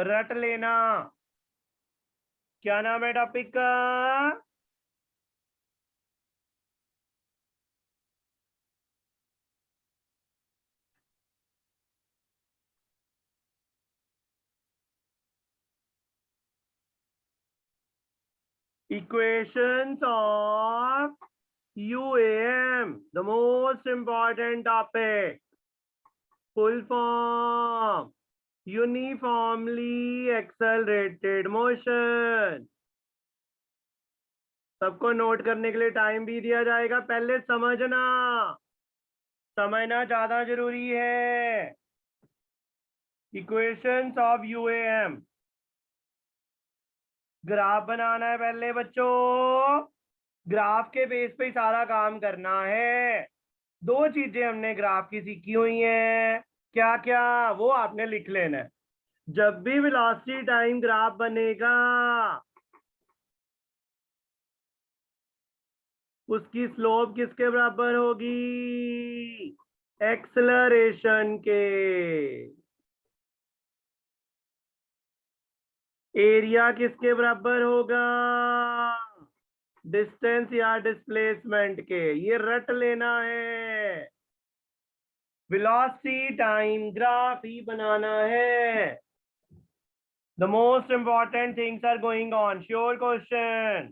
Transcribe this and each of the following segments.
रट लेना। क्या नाम है टॉपिक का? Equations of UAM, the most important topic. Full form, uniformly accelerated motion. सबको नोट करने के लिए टाइम भी दिया जाएगा, पहले समझना ज्यादा जरूरी है। इक्वेशंस ऑफ यूएएम, ग्राफ बनाना है पहले बच्चों। ग्राफ के बेस पे ही सारा काम करना है। दो चीजें हमने ग्राफ की सीखी हुई हैं, क्या क्या, वो आपने लिख लेना है। जब भी वेलोसिटी टाइम ग्राफ बनेगा, उसकी स्लोप किसके बराबर होगी? एक्सेलरेशन के। एरिया किसके बराबर होगा? डिस्टेंस या डिस्प्लेसमेंट के। ये रट लेना है। वेलोसिटी टाइम ग्राफ ही बनाना है। The most important things are going on. Sure question.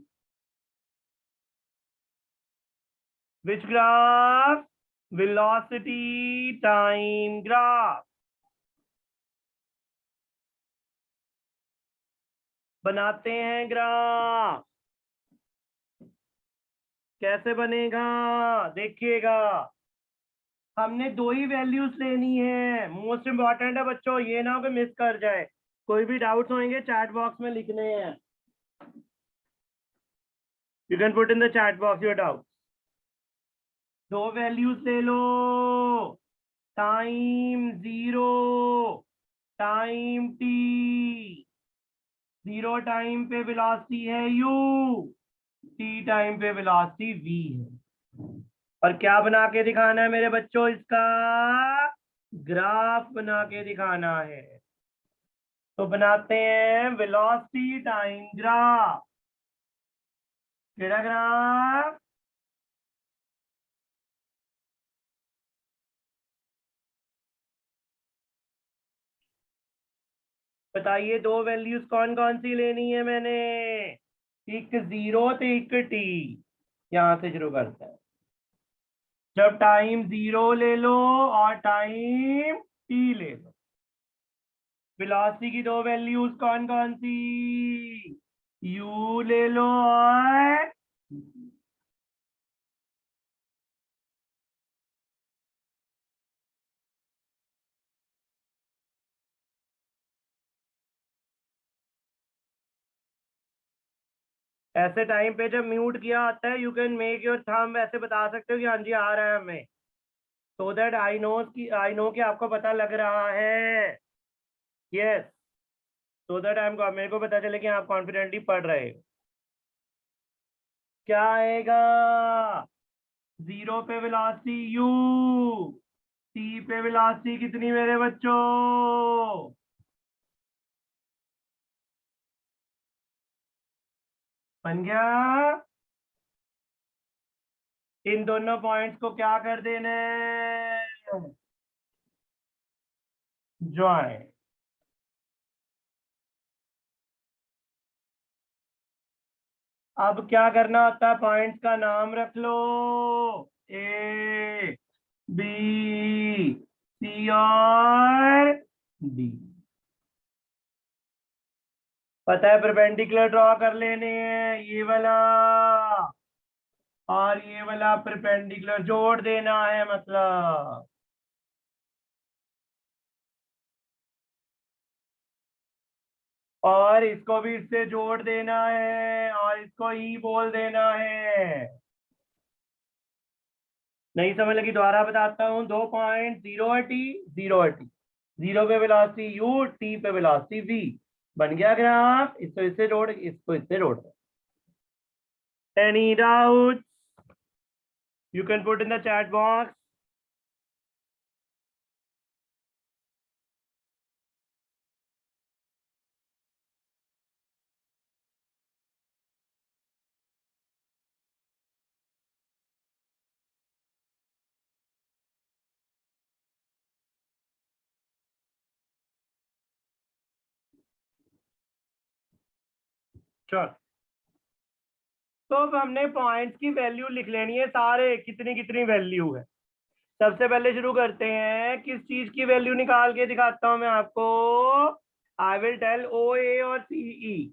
Which graph? Velocity time graph. बनाते हैं ग्राफ। कैसे बनेगा देखिएगा। हमने दो ही वैल्यूज लेनी है, मोस्ट इंपॉर्टेंट है बच्चों, ये ना हो कि मिस कर जाए। कोई भी डाउट्स होंगे चैट बॉक्स में लिखने हैं। You can put in the chat box your doubt. दो वैल्यूज ले लो, टाइम 0, टाइम t। 0 टाइम पे वेलोसिटी है u, t टाइम पे वेलोसिटी v है। और क्या बना के दिखाना है मेरे बच्चों? इसका ग्राफ बना के दिखाना है। तो बनाते हैं वेलोसिटी टाइम ग्राफ। केड़ा ग्राफ? बताइए, दो वैल्यूज कौन कौन सी लेनी है मैंने? एक 0 तो एक t। यहां से शुरू करते हैं। जब टाइम 0 ले लो और टाइम t ले लो, वेलोसिटी की दो वैल्यूज कौन कौन सी? u ले लो और ऐसे टाइम पे जब म्यूट किया आता है, you can make your thumb, ऐसे बता सकते हो कि हाँ जी आ रहा है हमें, सो दैट आई नो कि आपको पता लग रहा है। यस, सो दैट मेरे को पता चले कि आप कॉन्फिडेंटली पढ़ रहे हो। क्या आएगा? 0 पे वेलोसिटी u, t पे वेलोसिटी कितनी मेरे बच्चों? बन गया। इन दोनों पॉइंट्स को क्या कर देना है? ज्वाइन। अब क्या करना होता है? पॉइंट्स का नाम रख लो, ए बी सी और डी। पता है परपेंडिकुलर ड्रॉ कर लेने हैं, ये वाला और ये वाला परपेंडिकुलर जोड़ देना है मतलब। और इसको भी इससे जोड़ देना है और इसको ई बोल देना है। नहीं समझ लगी? दोबारा बताता हूँ। 2 पॉइंट 0 टी, 0 टी। 0 पे वेलोसिटी u, t पे वेलोसिटी v। बन गया ग्राफ। इसको इससे जोड़, इसको इससे जोड़। Any doubt? You can put in the chat box. चल, तो अब हमने पॉइंट्स की वैल्यू लिख लेनी है सारे, कितनी कितनी वैल्यू है। सबसे पहले शुरू करते हैं, किस चीज की वैल्यू निकाल के दिखाता हूं मैं आपको। आई विल टेल ओ ए और सीई।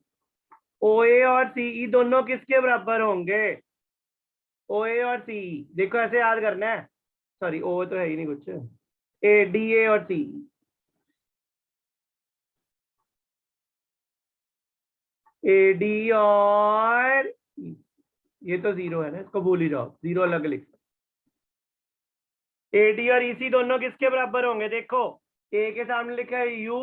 ओ ए और सीई दोनों किसके बराबर होंगे? ओ ए और सीई, देखो ऐसे याद करना है। सॉरी, ओ तो है ही नहीं कुछ। ए डी ए और सी, ए डी और ये तो जीरो है ना, इसको भूल ही जाओ, जीरो अलग लिख। ए डी और ईसी दोनों किसके बराबर होंगे? देखो, ए के सामने लिखा है यू,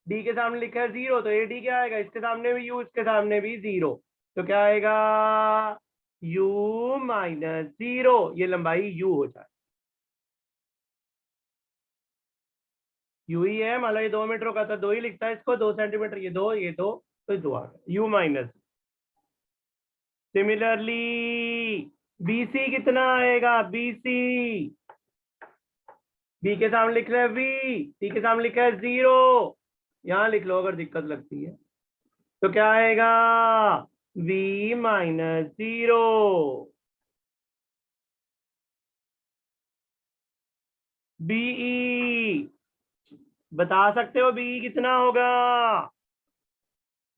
डी के सामने लिखा है जीरो, तो ए डी क्या आएगा? इसके सामने भी यू, इसके सामने भी जीरो, तो क्या आएगा? यू माइनस जीरो, ये लंबाई यू हो जाए। यू ही है, मान लो ये 2 मीटर का था, 2 ही लिखता है इसको, 2 सेंटीमीटर, ये 2, ये 2, तो 2 आ गया यू माइनस। सिमिलरली बीसी कितना आएगा? बीसी, बी के सामने लिख रहे हैं वी, सी के सामने लिखा है जीरो, यहां लिख लो अगर दिक्कत लगती है। तो क्या आएगा? We minus zero. बीई, बता सकते हो बीई कितना होगा?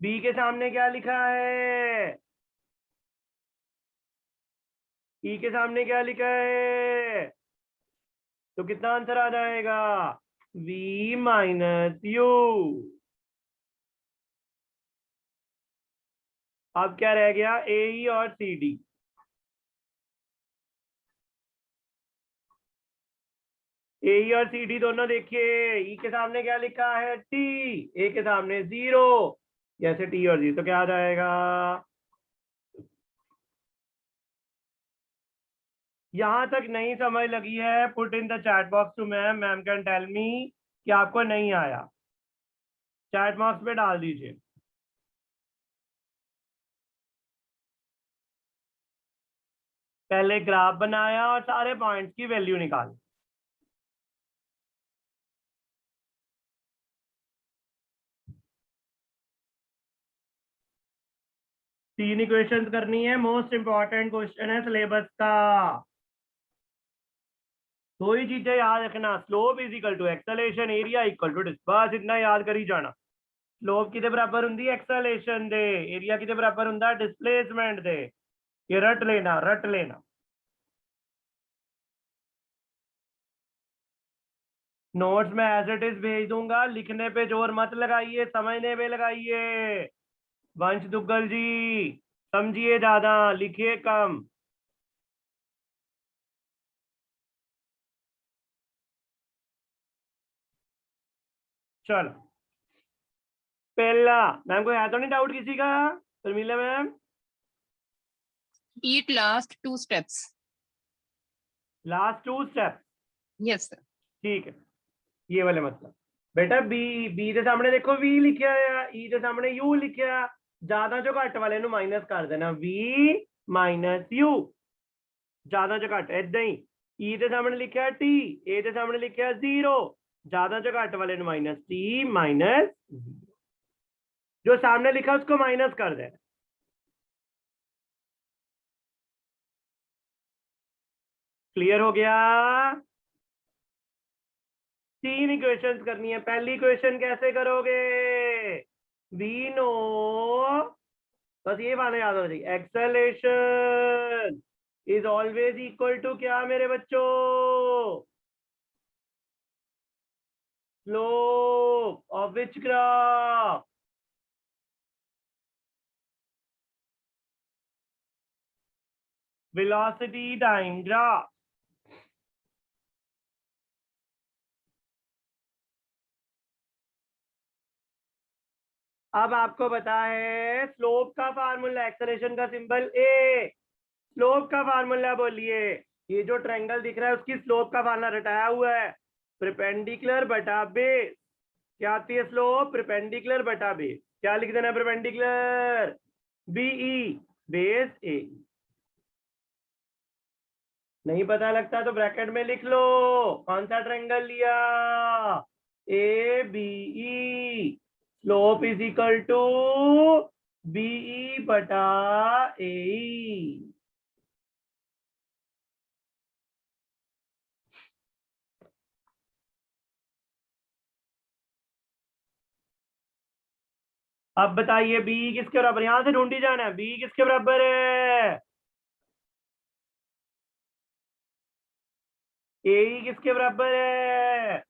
बी के सामने क्या लिखा है? ई के सामने क्या लिखा है? तो कितना आंसर आ जाएगा? V minus u. अब क्या रह गया? ए ई और सी डी। ए ई और सी डी दोनों देखिए, ई के सामने क्या लिखा है? टी, ए के सामने जीरो, जैसे टी और जीरो, तो क्या आ जाएगा? यहां तक नहीं समझ लगी है, put in the chat box too ma'am, ma'am can tell me कि आपको नहीं आया, चैट बॉक्स पे डाल दीजिए। पहले ग्राफ बनाया और सारे पॉइंट्स की वैल्यू निकाली। तीन इक्वेशंस करनी है, मोस्ट इंपॉर्टेंट क्वेश्चन है सिलेबस का। दो ही चीजें याद रखना, slope is equal to acceleration, area equal to distance, बस इतना याद कर ही जाना। स्लोप किते बराबर हुंदी? एक्सेलरेशन दे। एरिया किते बराबर हुंदा? डिस्प्लेसमेंट दे। ये रट लेना, रट लेना। नोट्स में एज इट इज भेज दूंगा, लिखने पे जोर मत लगाइए, समझने पे लगाइए। वंश दुग्गल जी, समझिए ज्यादा, लिखिए कम। चलो, पहला, मैम को है तो नहीं डाउट किसी का? Sharmila ma'am, Eat last 2 steps. Last 2 step, Yes, sir. ठीक है। ये वाले मतलब, बेटा बी, बी के सामने देखो वी लिखा है, ई के सामने यू लिखा, ज्यादा जो घट वाले नु माइनस कर देना, वी माइनस यू, ज्यादा जो घट ऐदा ही। ई के सामने लिखा है टी, ए के सामने लिखा है जीरो, ज्यादा जो घट वाले नु माइनस टी माइनस, जो सामने लिखा उसको माइनस कर देना। क्लियर हो गया? तीन इक्वेशंस करनी है। पहली इक्वेशन कैसे करोगे? वी नो, बस ये वाला याद हो जाएगी, acceleration is always equal to क्या मेरे बच्चों? Slope of which graph? Velocity time graph. अब आपको पता है स्लोप का फार्मूला, एक्सेलरेशन का सिंबल ए, स्लोप का फार्मूला बोलिए। ये जो ट्रायंगल दिख रहा है उसकी स्लोप का फार्मूला रटाया हुआ है, परपेंडिकुलर बटा बेस। क्या आती है स्लोप? परपेंडिकुलर बटा बेस। क्या लिख देना? परपेंडिकुलर, बीई, बेस ए। नहीं पता लगता तो ब्रैकेट में लिख लो, कौन सा ट्रायंगल लिया? A B E, slope is equal to BE बटा एई। अब बताइए बी किसके बराबर, यहां से ढूंढी जाना है, बी किसके बराबर है, ए किसके बराबर है,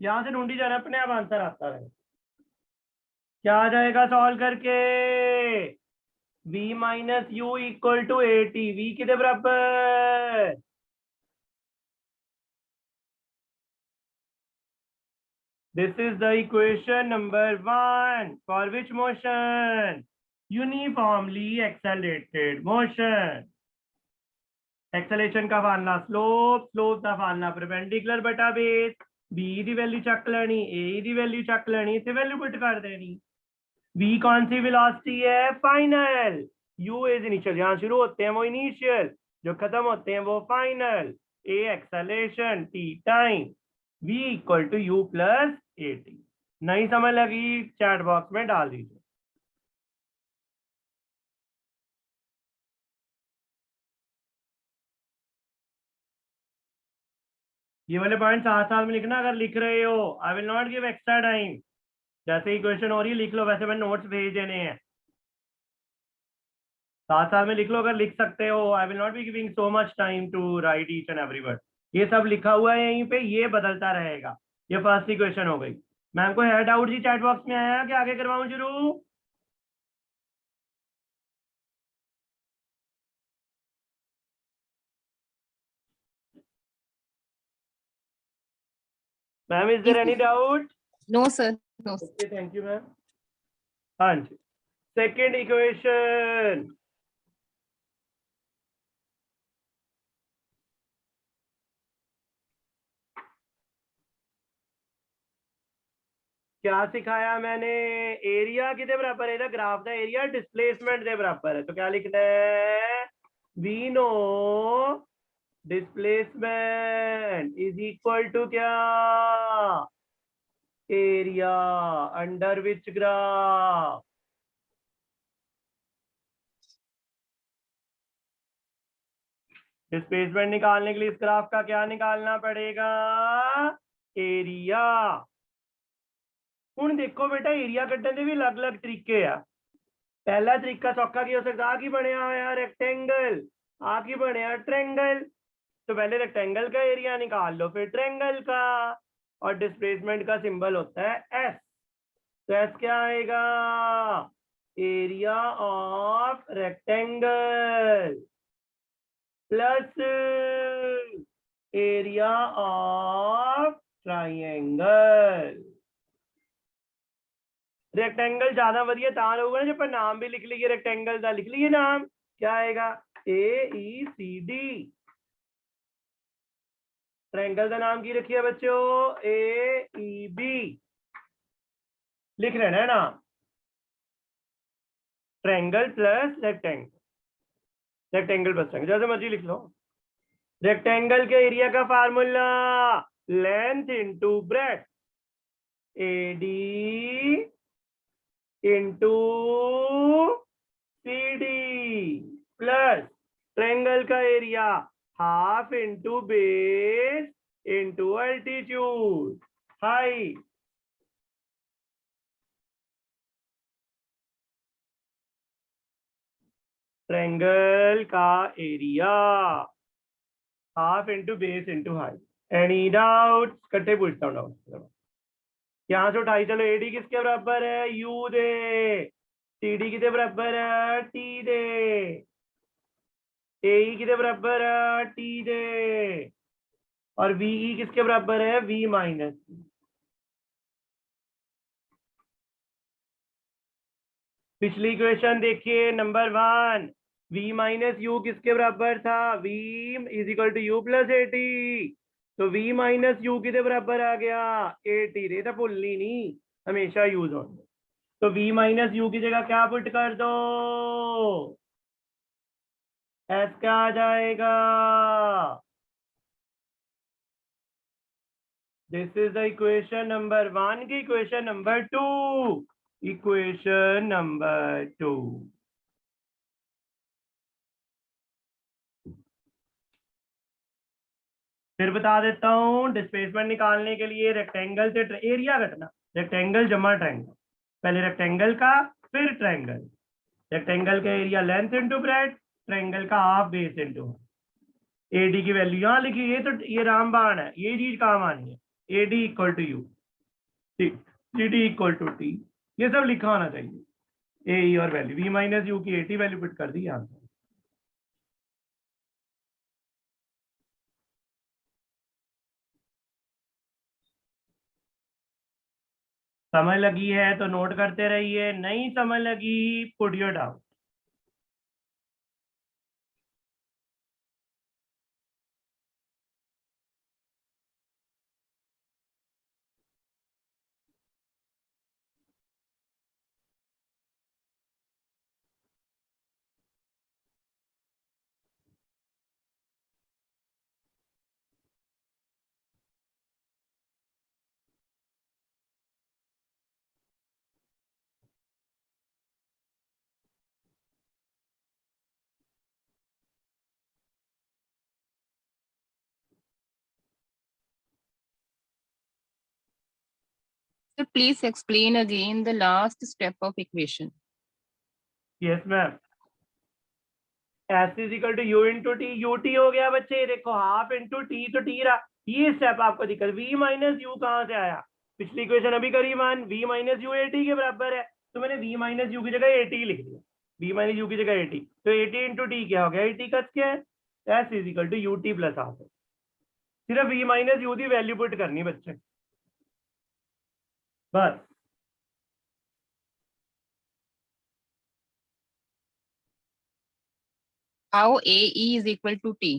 यहां से ढूंढी जाना, अपने आप आंसर आता है। क्या आ जाएगा सॉल्व करके, v minus u equal to a t, v किसके बराबर, this is the equation number 1 for which motion, uniformly accelerated motion। Acceleration का फार्मूला स्लोप, स्लोप का फार्मूला परपेंडिकुलर बटा बेस, बी दी वैल्यू चक लेनी, ए दी वैल्यू चक लेनी, इसे value put कर देनी। v कौन सी वेलोसिटी है, फाइनल, u इज इनिशियल, जहां शुरू होते हैं वो इनिशियल, जो खत्म होते हैं वो final, a acceleration, t time, v equal to u plus a t. नहीं समझ लगी चैट बॉक्स में डाल दीजिए। ये वाले पॉइंट साथ साथ में लिखना अगर लिख रहे हो, I will not give extra time, जैसे ही क्वेश्चन हो रही है लिख लो, वैसे मैं नोट्स भेज देने हैं, साथ साथ में लिख लो अगर लिख सकते हो, I will not be giving so much time to write each and every word. ये सब लिखा हुआ है यहीं पे, ये बदलता रहेगा। ये फर्स्ट इक्वेशन हो गई। मैम को है डाउट जी चैट बॉक्स में आया कि आगे करवाऊं शुरू, ma'am is there any doubt? No, sir. No, sir. Okay thank you ma'am. हाँ जी, सेकेंड इक्वेशन, क्या सिखाया मैंने, एरिया कितने बराबर है, ग्राफ का एरिया डिस्प्लेसमेंट के बराबर है, तो क्या लिखना है, we know displacement is equal to क्या, area under which graph, displacement निकालने के लिए इस ग्राफ का क्या निकालना पड़ेगा, एरिया। ਹੁਣ देखो बेटा एरिया ਕੱਢਣ ਦੇ भी अलग अलग तरीके ਆ। पहला तरीका सौखा की हो सकता, आ की बनया होया रेक्टेंगल, आ की बनया ट्रायंगल, तो पहले रेक्टेंगल का एरिया निकाल लो फिर ट्रायंगल का, और डिस्प्लेसमेंट का सिंबल होता है एस, तो एस क्या आएगा, area of rectangle plus area of triangle. Rectangle ज्यादा वधिया तां होगा ना, जो पर नाम भी लिख लीजिए रेक्टेंगल का, लिख लीजिए नाम क्या आएगा, AECD। ट्रायंगल का नाम की रखिए बच्चों, AEB, लिख रहे हैं ना, triangle plus rectangle, rectangle plus triangle, जैसे मर्जी लिख लो। रेक्टेंगल के एरिया का formula length into breadth, AD into CD plus triangle का area half into base into altitude height. Triangle का area half into base into height. Any doubt, इकट्ठे पूछता हूँ डाउट, यहां से उठाई चलो, एडी किसके बराबर है, यू दे, सीडी किसके बराबर है, टी दे, एई किसके बराबर है, टी दे, और वीई किसके बराबर है, वी माइनस। पिछली इक्वेशन देखिए नंबर 1, v माइनस यू किसके बराबर था, v is equal to u plus a t, तो v माइनस यू किसके बराबर आ गया, ए टी, रे तो भूलनी नहीं, हमेशा यूज हो, तो v माइनस यू की जगह क्या पुट कर दो, एस क्या आ जाएगा, this is the equation number 1 की इक्वेशन नंबर 2, इक्वेशन नंबर 2। फिर बता देता हूँ, डिस्प्लेसमेंट निकालने के लिए रेक्टेंगल से एरिया घटना, रेक्टेंगल जमा ट्रायंगल, पहले रेक्टेंगल का फिर ट्रायंगल, रेक्टेंगल का area length into breadth, triangle का हाफ बेस इंटू एडी की वैल्यू यहाँ लिखी, ये तो ये रामबाण है, ये चीज काम आनी है, AD equal to u, T D equal to T, ये सब लिखा होना चाहिए। ए और वैल्यू वी माइनस यू की एटी वैल्यू पुट कर दी यहाँ से। समझ लगी है तो नोट करते रहिए, नहीं समझ लगी put your doubt. So please explain again the last step of equation. Yes ma'am, s is equal to u into t, u t हो गया बच्चे, ये देखो हाफ इंटू टी, तो टी रहा, ये स्टेप आपको दिक्कत, वी माइनस यू कहाँ से आया, पिछली इक्वेशन अभी करी मान, वी माइनस यू एटी के बराबर है, तो मैंने वी माइनस यू की जगह एटी लिख दिया, वी माइनस यू की जगह एटी, तो एटी इंटू टी क्या हो गया, एटी का क्या है, s is equal to u t plus half, सिर्फ वी माइनस यू की वैल्यू पुट करनी बच्चे, बस। How AE is equal to T?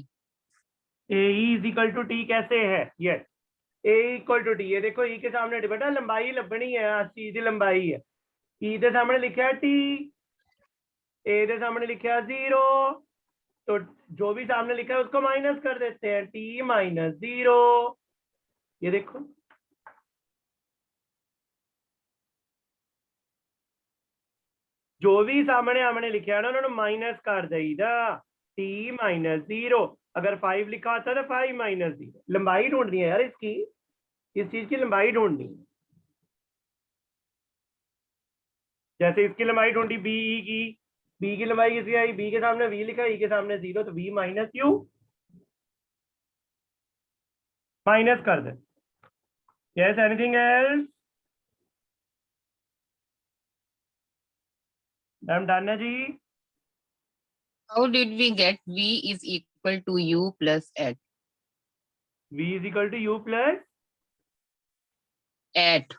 A is equal to T कैसे है, yes, A equal to T, ये देखो ई के सामने बेटा लंबाई लभनी है, सीधी लंबाई है, ई के सामने लिखा है टी, ए के सामने लिखा है 0, तो जो भी सामने लिखा है उसको माइनस कर देते हैं, टी माइनस 0, ये देखो जो भी सामने हमने लिखा है ना उन्होंने माइनस कर देगा, टी माइनस 0, अगर 5 लिखा होता तो 5 माइनस 0, लंबाई ढूंढनी है यार इसकी, इस चीज की लंबाई ढूंढनी है, जैसे इसकी लंबाई ढूंढी बी की, बी की लंबाई किसी आई, बी के सामने वी लिखा, ई के सामने 0, तो वी माइनस यू, माइनस कर दे, yes anything else, ma'am done है जी। How did we get V is equal to U plus at? v is equal to u plus, At.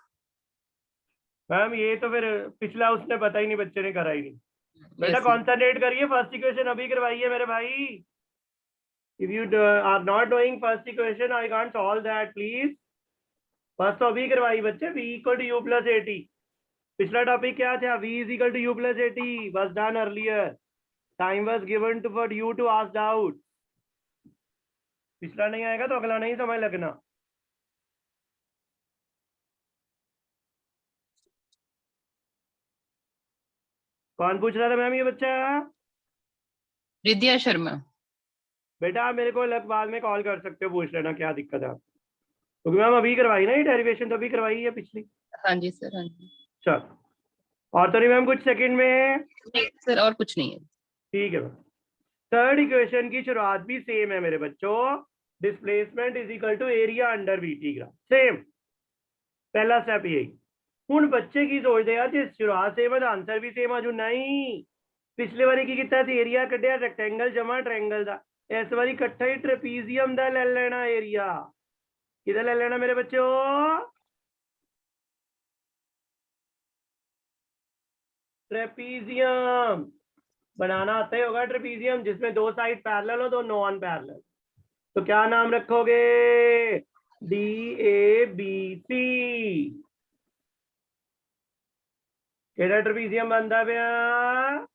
Ma'am ये तो फिर पिछला उसने पता ही नहीं, बच्चे ने करा ही नहीं, बेटा Yes. कॉन्सेंट्रेट करिए, फर्स्ट इक्वेशन अभी करवाइए मेरे भाई, if you are not doing first equation I can't solve that please, first तो अभी करवाई बच्चे, v equal to u plus at, पिछला टॉपिक क्या था, v is equal to u plus at was done earlier, time was given to for you to ask out, पिछला नहीं आएगा तो अगला नहीं समझ लगना। कौन पूछ रहा था मैम ये बच्चा, Vidya Sharma. बेटा आप मेरे को अलग बाद में कॉल कर सकते हो, पूछ लेना क्या दिक्कत है आपको, क्योंकि मैम अभी करवाई ना ये डेरिवेशन, तो अभी करवाई है पिछली, हाँ जी सर, हाँ जी। चल और तो नहीं मैम कुछ सेकंड में, नहीं सर, और कुछ नहीं है। ठीक है मैम। थर्ड इक्वेशन की शुरुआत भी सेम है मेरे बच्चों, displacement is equal to area under VT graph, same पहला स्टेप यही, हूँ बच्चे की सोचते यार जी शुरुआत सेम है तो आंसर भी सेम आजू, नहीं पिछले बारी की कितना सी एरिया कटिया रेक्टेंगल जमा ट्रायंगल का, इस बारी इकट्ठा ही ट्रेपीजियम का ले लेना एरिया, किधर ले लेना मेरे बच्चों, ट्रेपीजियम बनाना आता ही होगा, ट्रेपीजियम जिसमें दो साइड पैरेलल हो, दो नॉन पैरेलल, तो क्या नाम रखोगे, डी ए बी सी, केड़ा ट्रेपीजियम बनता पाया,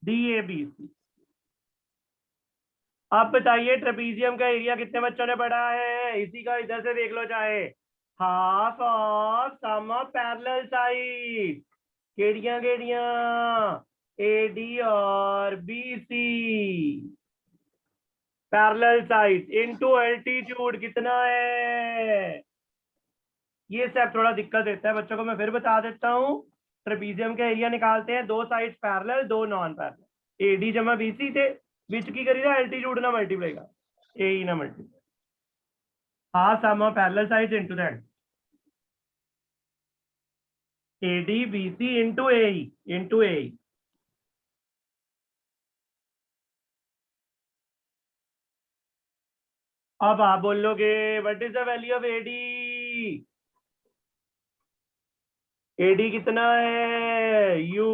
DABC। अब बताइए ट्रेपीजियम का एरिया कितने बच्चों ने पढ़ा है? इसी का इधर से देख लो चाहे। Half of sum of parallel side. केड़ियां केड़ियां? AD और BC। Parallel side into altitude कितना है? ये स्टेप थोड़ा दिक्कत देता है बच्चों को, मैं फिर बता देता हूँ। ट्रेपीजियम का एरिया निकालते हैं, दो साइड पैरेलल दो नॉन पैरेलल। AD जमा BC थे, विच की करी ना एल्टीट्यूड ना मल्टीप्लाई का, AE ना multiply. Half sum of parallel sides into that AD BC into AE। अब आप बोलोगे what is the value of AD? AD कितना है? U।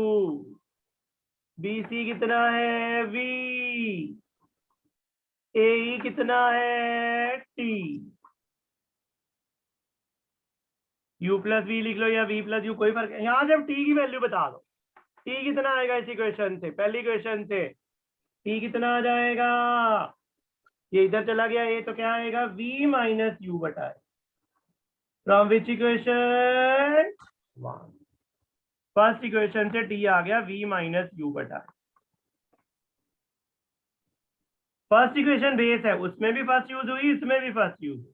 BC कितना है? V। AE कितना है? T। U प्लस वी लिख लो या V प्लस यू, कोई फर्क नहीं। यहां से अब T की वैल्यू बता दो। T कितना आएगा इसी क्वेश्चन से, पहली क्वेश्चन से T कितना आ जाएगा? ये इधर चला गया, ये तो क्या आएगा? V माइनस यू बटा है। From which equation? One. First equation से T आ गया V माइनस यू बटा है। फर्स्ट इक्वेशन बेस है, उसमें भी फर्स्ट यूज हुई, इसमें भी फर्स्ट यूज हुई।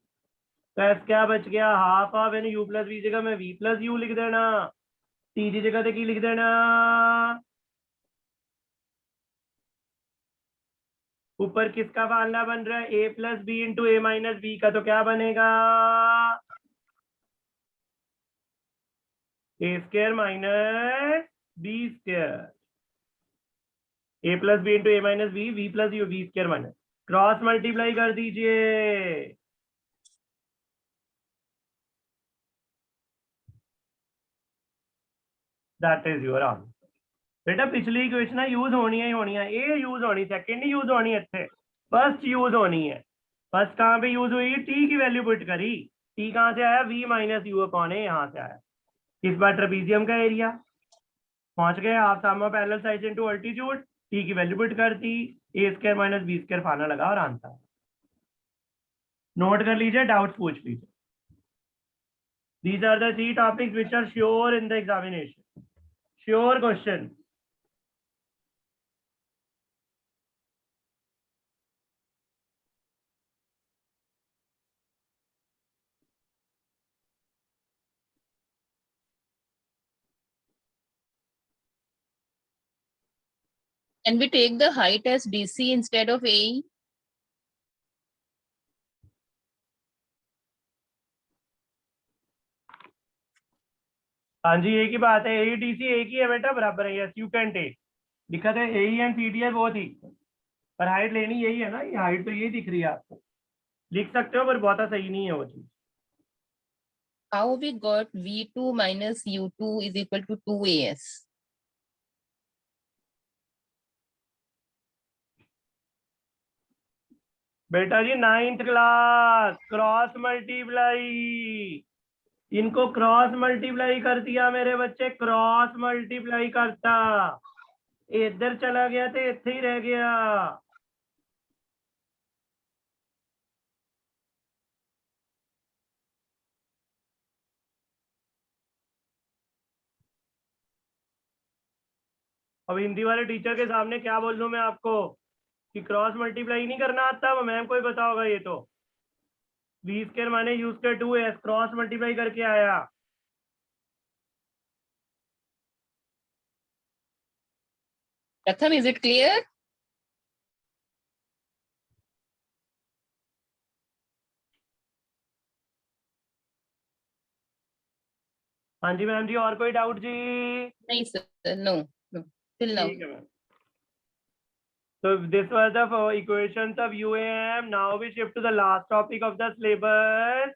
तो एस क्या बच गया? हाफ ऑफ यानी U प्लस वी जगह में V प्लस यू लिख देना, T की जगह की लिख देना। ऊपर किसका फार्मूला बन रहा है? A plus B into A minus B का, तो क्या बनेगा? A square minus B square. A plus B into A minus B, V plus U, V square minus, cross multiply कर दीजिए। That is your answer. बेटा पिछली equation use होनी है ही होनी है, ए यूज होनी, सेकंड यूज होनी है, थे फर्स्ट यूज होनी है। फर्स्ट कहाँ पे यूज हुई? टी की वैल्यू पुट करी। टी कहाँ से आया? V माइनस यू कौन है? यहाँ से आया। इस बार ट्रेपीजियम का एरिया पहुंच गए, half sum of parallel sides into altitude. T की वैल्यू पुट कर दी, A square minus B square formula लगा और आंसर। नोट कर लीजिए, डाउट्स पूछ लीजिए। These are the three topics which are sure in the examination. Sure question. Can we take the height as BC instead of AE? हाँ जी, एक ही बात है, AEDC एक ही है बेटा, बराबर है। Yes you can take. दिक्कत है AE एंड CDI बहुत ही, पर हाइट लेनी यही है ना, ये हाइट तो यही दिख रही है आपको, लिख सकते हो पर बहुत सही नहीं है वो चीज। How we got V2 minus U2 is equal to 2AS? बेटा जी 9th क्लास, क्रॉस मल्टीप्लाई। इनको क्रॉस मल्टीप्लाई कर दिया मेरे बच्चे, क्रॉस मल्टीप्लाई करता, इधर चला गया तो इथे ही रह गया। अब हिंदी वाले टीचर के सामने क्या बोल दूं मैं आपको कि क्रॉस मल्टीप्लाई नहीं करना आता? मैम को ही पता होगा ये तो। V स्क्वायर माने U square 2S, cross multiply करके आया। Pratham, is it clear? हाँ जी मैम जी, और कोई डाउट जी? No, sir. No, no. Till now. ठीक है ma'am. So this was the equations of UAM. Now we shift to the last topic of the syllabus,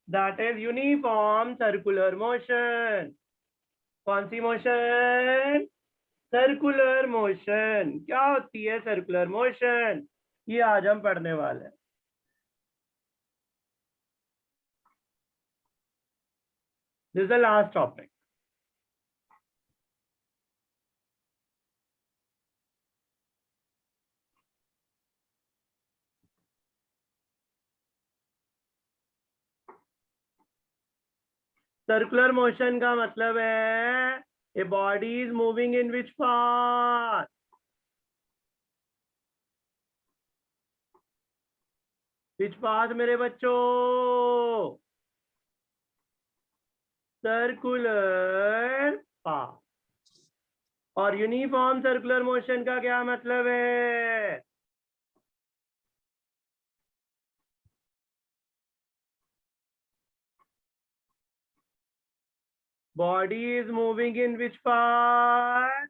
that is uniform circular motion. कौन सी motion? Circular motion. क्या होती है circular motion? ये आज हम पढ़ने वाले हैं। This is the last topic. Circular motion का मतलब है a body is moving in which path? Which path मेरे बच्चों? Circular path. और यूनिफॉर्म सर्कुलर मोशन का क्या मतलब है? Body is moving in which path?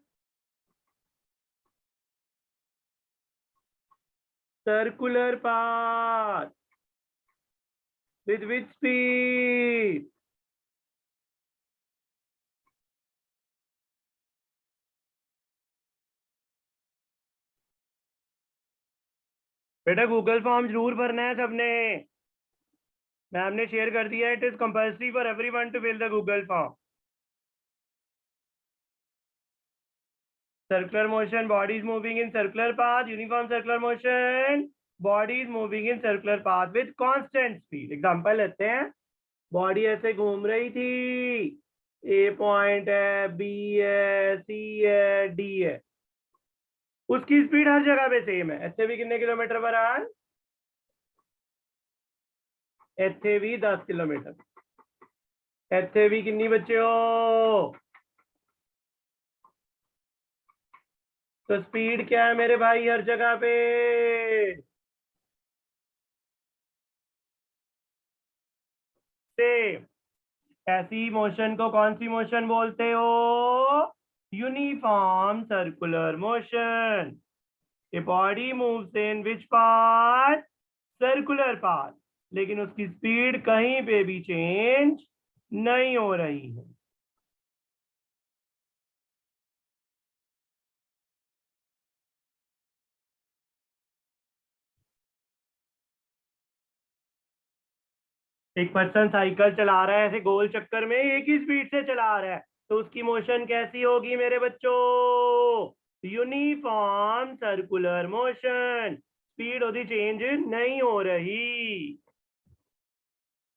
Circular path. With which speed? बेटा गूगल फॉर्म जरूर भरना है सबने। मैम ने शेयर कर दिया है, it is compulsory for everyone to fill the Google form. Circular motion, body is moving in circular path. Uniform circular motion, body is moving in circular path with constant speed. Example लेते हैं, body ऐसे घूम रही थी, ए point है, B है, सी है, D है, उसकी स्पीड हर जगह पे सेम है। ਇੱਥੇ भी कितने किलोमीटर पर आवर? ਇੱਥੇ भी 10 किलोमीटर। ਇੱਥੇ भी कितनी बच्चे हो? तो स्पीड क्या है मेरे भाई हर जगह पे? सेम। ऐसी मोशन को कौन सी मोशन बोलते हो? Uniform circular motion. A body moves in which path? Circular path. लेकिन उसकी स्पीड कहीं पे भी चेंज नहीं हो रही है। एक पर्सन साइकिल चला रहा है ऐसे गोल चक्कर में, एक ही स्पीड से चला रहा है, तो उसकी मोशन कैसी होगी मेरे बच्चों? Uniform circular motion. स्पीड उसकी चेंज नहीं हो रही।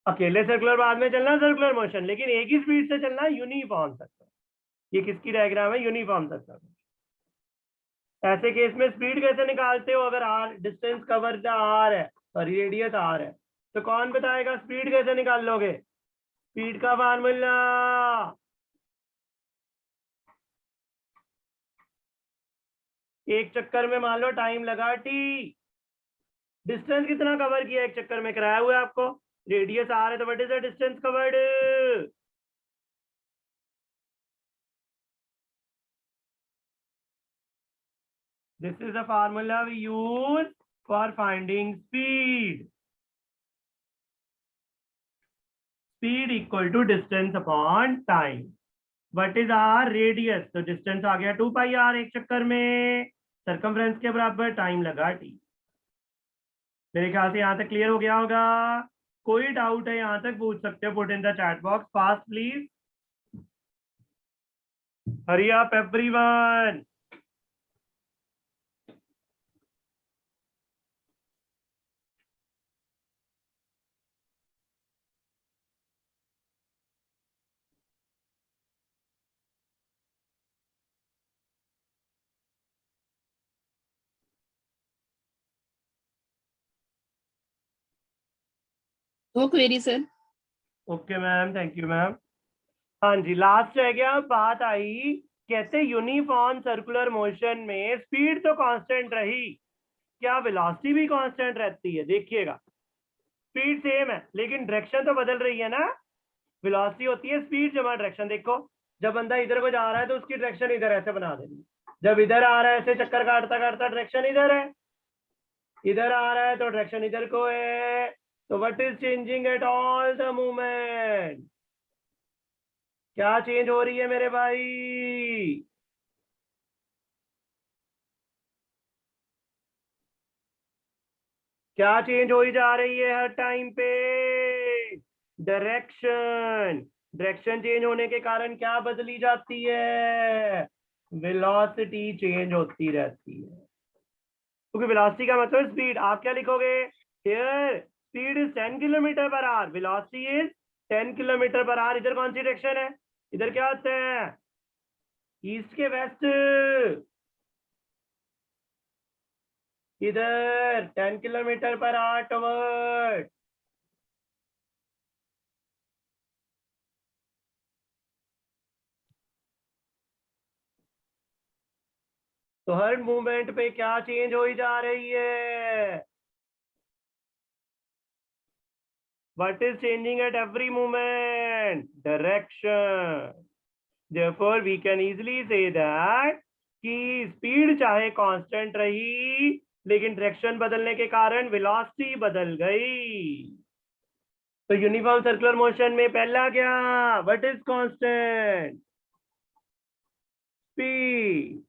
अकेले सर्कुलर बाद में चलना सर्कुलर मोशन, लेकिन एक ही स्पीड से चलना यूनिफॉर्म सर्कुलर। ये किसकी डायग्राम है? Uniform circular. ऐसे केस में स्पीड कैसे निकालते हो? अगर आर डिस्टेंस कवर आर है और रेडियस आर है, तो कौन बताएगा स्पीड कैसे निकाल लोगे? स्पीड का फार्मूला, एक चक्कर में मान लो टाइम लगा टी, डिस्टेंस कितना कवर किया एक चक्कर में कराया हुआ है आपको? रेडियस आर है, तो what is the distance covered? This is the formula we use for finding speed. Speed equal to distance upon time. What is our radius? तो distance आ गया 2 पाई r एक चक्कर में, circumference के बराबर, टाइम लगा t। मेरे ख्याल से यहाँ तक क्लियर हो गया होगा। कोई डाउट है यहाँ तक पूछ सकते हो, put in the chat box fast please. Hurry up everyone. No query, sir. Okay ma'am, thank you ma'am. हाँ जी, लास्ट रह गया। बात आई, कहते यूनिफॉर्म सर्कुलर मोशन में स्पीड तो कांस्टेंट रही, क्या वेलोसिटी भी कांस्टेंट रहती है? देखिएगा, स्पीड सेम है लेकिन डायरेक्शन तो बदल रही है ना। वेलोसिटी होती है स्पीड जमा डायरेक्शन। देखो, जब बंदा इधर को जा रहा है तो उसकी डायरेक्शन इधर ऐसे बना देनी, जब इधर आ रहा है ऐसे चक्कर काटता काटता डायरेक्शन इधर है, इधर आ रहा है तो डायरेक्शन इधर को है। तो what is changing at all the movement? क्या चेंज हो रही है मेरे भाई? क्या चेंज हो ही जा रही है हर टाइम पे? डायरेक्शन। डायरेक्शन चेंज होने के कारण क्या बदली जाती है? वेलोसिटी चेंज होती रहती है, क्योंकि वेलोसिटी का मतलब स्पीड। आप क्या लिखोगे? Here speed is 10 kilometre per hour, velocity is 10 kilometre per hour. इधर कौन सी डायरेक्शन है, इधर क्या होता है, ईस्ट के वेस्ट, इधर 10 किलोमीटर पर आवर टुवर्ड। तो हर मूवमेंट पे क्या चेंज हो ही जा रही है, what is changing at every moment, direction. Therefore we can easily say that कि स्पीड चाहे कांस्टेंट रही लेकिन डायरेक्शन बदलने के कारण वेलोसिटी बदल गई। तो यूनिफॉर्म सर्कुलर मोशन में पहला क्या, what is constant, speed,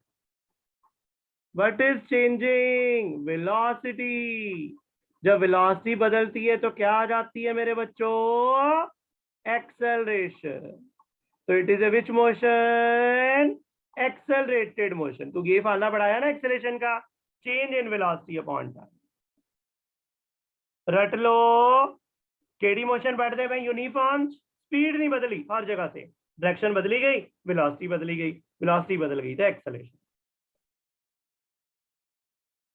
what is changing, velocity. जब वेलोसिटी बदलती है तो क्या आ जाती है मेरे बच्चों, एक्सेलरेशन। तो it is a which motion, accelerated motion. तो ये फार्मूला पढ़ाया ना एक्सेलरेशन का, change in velocity upon time. रट लो, केडी मोशन पढ़ते हैं भाई, यूनिफॉर्म, स्पीड नहीं बदली हर जगह से, डायरेक्शन बदली गई, वेलोसिटी बदली गई, वेलोसिटी बदल गई तो एक्सेलरेशन।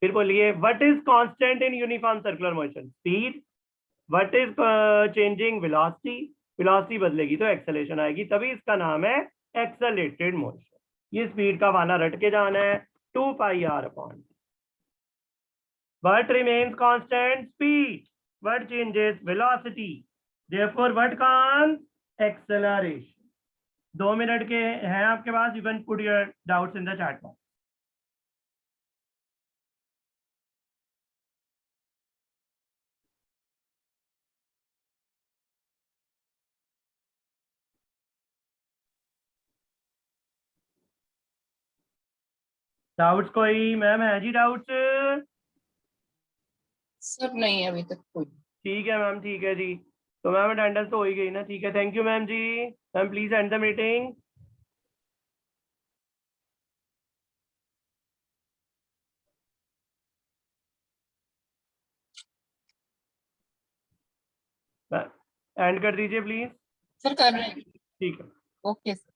फिर बोलिए, what is constant in uniform circular motion, speed. What is changing, velocity. Velocity बदलेगी तो एक्सेलरेशन आएगी, तभी इसका नाम है एक्सेलरेटेड मोशन। ये स्पीड का वाला रट के जाना है, 2 pi R upon. What remains constant, speed. What changes, velocity. Therefore what comes, acceleration. 2 minute के हैं आपके पास, you can put your doubts in the chat box. Doubts कोई मैम है जी, डाउट्स? सर नहीं अभी तक कोई। ठीक है मैम, ठीक है जी। तो मैम अटेंडेंस तो हो ही गई ना, ठीक है, थैंक यू मैम जी। Ma'am please end the meeting. End कर दीजिए प्लीज। सर कर रहे हैं। ठीक है। Okay sir.